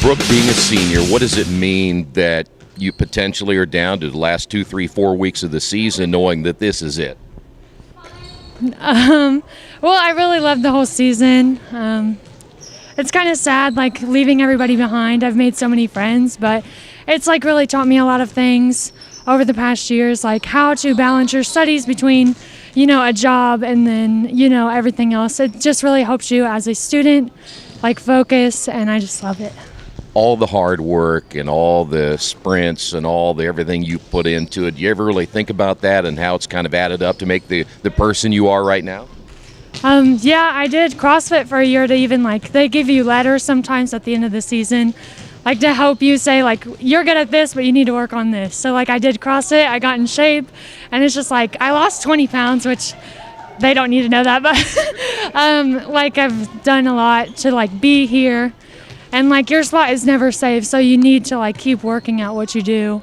Brooke, being a senior, what does it mean that you potentially are down to the last 2, 3, 4 weeks of the season knowing that this is it? Well, I really loved the whole season. It's kind of sad, like, leaving everybody behind. I've made so many friends, but it's, like, really taught me a lot of things over the past years, like how to balance your studies between, a job and then, everything else. It just really helps you as a student, like, focus, and I just love it. All the hard work and all the sprints and all the everything you put into it, do you ever really think about that and how it's kind of added up to make the person you are right now? Yeah, I did CrossFit for a year to even, like, they give you letters sometimes at the end of the season, like, to help you say, like, you're good at this, but you need to work on this. So, like, I did CrossFit, I got in shape, and it's just, like, I lost 20 pounds, which they don't need to know that, but, like, I've done a lot to, like, be here. And, like, your spot is never safe, so you need to, like, keep working at what you do.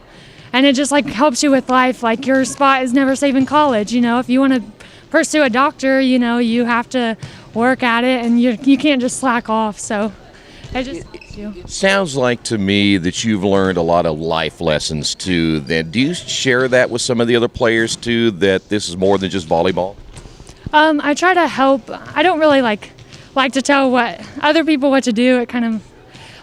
And it just, like, helps you with life. Like, your spot is never safe in college. If you want to pursue a doctor, you have to work at it, and you can't just slack off. So it just helps you. It sounds like to me that you've learned a lot of life lessons, too. Then do you share that with some of the other players, too, that this is more than just volleyball? I try to help. I don't really, like to tell other people what to do. It kind of...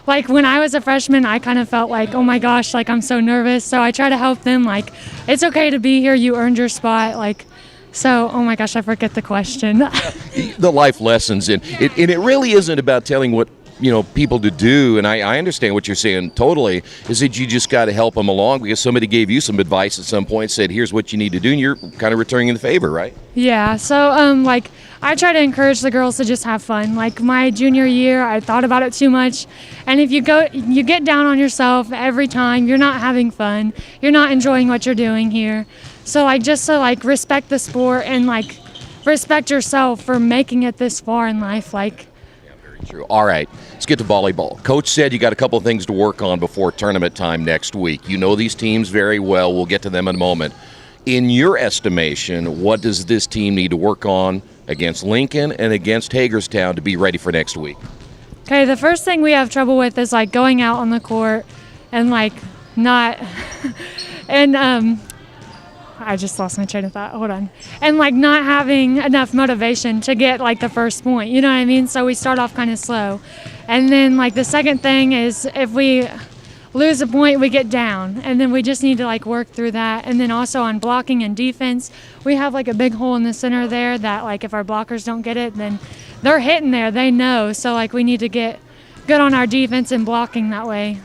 Like, when I was a freshman, I kind of felt like, oh my gosh, like, I'm so nervous. So I try to help them, like, it's okay to be here. You earned your spot. Like, so, oh my gosh, I forget the question. The life lessons. And it really isn't about telling what, people to do. And I understand what you're saying totally, is that you just got to help them along because somebody gave you some advice at some point, said, here's what you need to do. And you're kind of returning the favor, right? Yeah. So, like, I try to encourage the girls to just have fun. Like, my junior year, I thought about it too much. And if you get down on yourself every time, you're not having fun. You're not enjoying what you're doing here. So, like, just to, like, respect the sport and, like, respect yourself for making it this far in life. Like, yeah, very true. All right, let's get to volleyball. Coach said you got a couple of things to work on before tournament time next week. You know these teams very well. We'll get to them in a moment. In your estimation, what does this team need to work on against Lincoln and against Hagerstown to be ready for next week? Okay, the first thing we have trouble with is, like, going out on the court and, like, not and I just lost my train of thought. Hold on. And, like, not having enough motivation to get, like, the first point. You know what I mean? So we start off kind of slow. And then, like, the second thing is if we lose a point, we get down, and then we just need to, like, work through that. And then also on blocking and defense, we have, like, a big hole in the center there that, like, if our blockers don't get it, then they're hitting there. They know. So, like, we need to get good on our defense and blocking that way.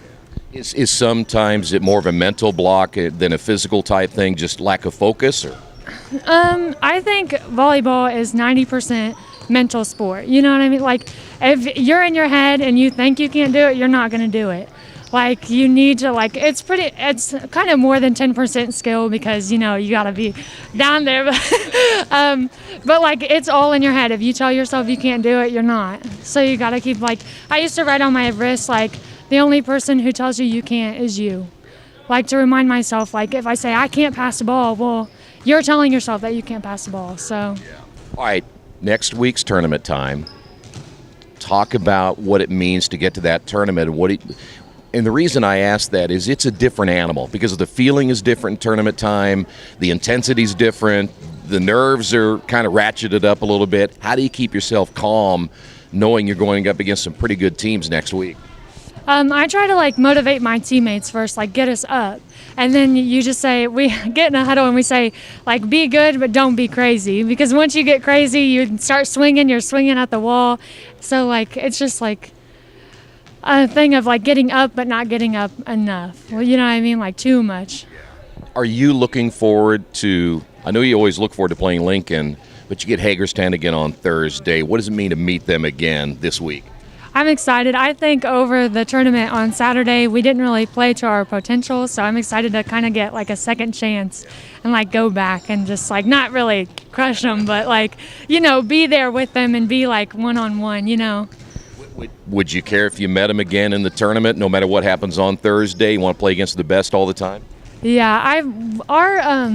Is sometimes it more of a mental block than a physical type thing, just lack of focus? Or? I think volleyball is 90% mental sport. You know what I mean? Like, if you're in your head and you think you can't do it, you're not going to do it. Like, you need to, like, it's kind of more than 10% skill because, you got to be down there. But, like, it's all in your head. If you tell yourself you can't do it, you're not. So you got to keep, like, I used to write on my wrist, like, the only person who tells you you can't is you. Like, to remind myself, like, if I say I can't pass the ball, well, you're telling yourself that you can't pass the ball. So. Yeah. All right, next week's tournament time. Talk about what it means to get to that tournament and and the reason I ask that is it's a different animal because the feeling is different in tournament time, the intensity's different, the nerves are kind of ratcheted up a little bit. How do you keep yourself calm knowing you're going up against some pretty good teams next week? I try to, like, motivate my teammates first, like, get us up. And then you just say, we get in a huddle and we say, like, be good, but don't be crazy. Because once you get crazy, you start swinging, you're swinging at the wall. So, like, it's just, like, a thing of, like, getting up but not getting up enough. Well, you know what I mean? Like, too much. Are you looking forward to, I know you always look forward to playing Lincoln, but you get Hagerstown again on Thursday. What does it mean to meet them again this week? I'm excited. I think over the tournament on Saturday, we didn't really play to our potential, so I'm excited to kind of get, like, a second chance and, like, go back and just, like, not really crush them, but, like, be there with them and be, like, one-on-one, Would you care if you met them again in the tournament, no matter what happens on Thursday? You want to play against the best all the time? Yeah, our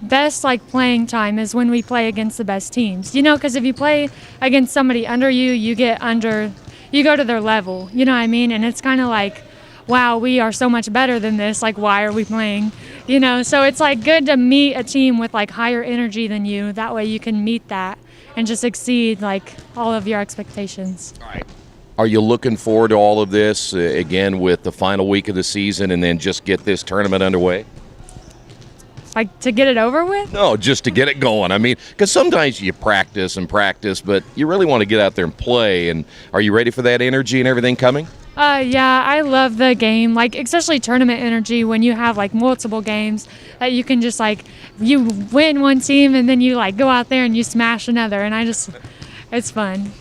best, like, playing time is when we play against the best teams. Because if you play against somebody under you, you get under you go to their level, you know what I mean? And it's kind of like, wow, we are so much better than this. Like, why are we playing? You know, so it's like good to meet a team with like higher energy than you. That way you can meet that and just exceed like all of your expectations. All right. Are you looking forward to all of this again with the final week of the season and then just get this tournament underway? Like to get it over with? No, just to get it going. I mean, because sometimes you practice and practice, but you really want to get out there and play. And are you ready for that energy and everything coming? Yeah, I love the game, like especially tournament energy when you have like multiple games that you can just like, you win one team and then you like go out there and you smash another. And it's fun.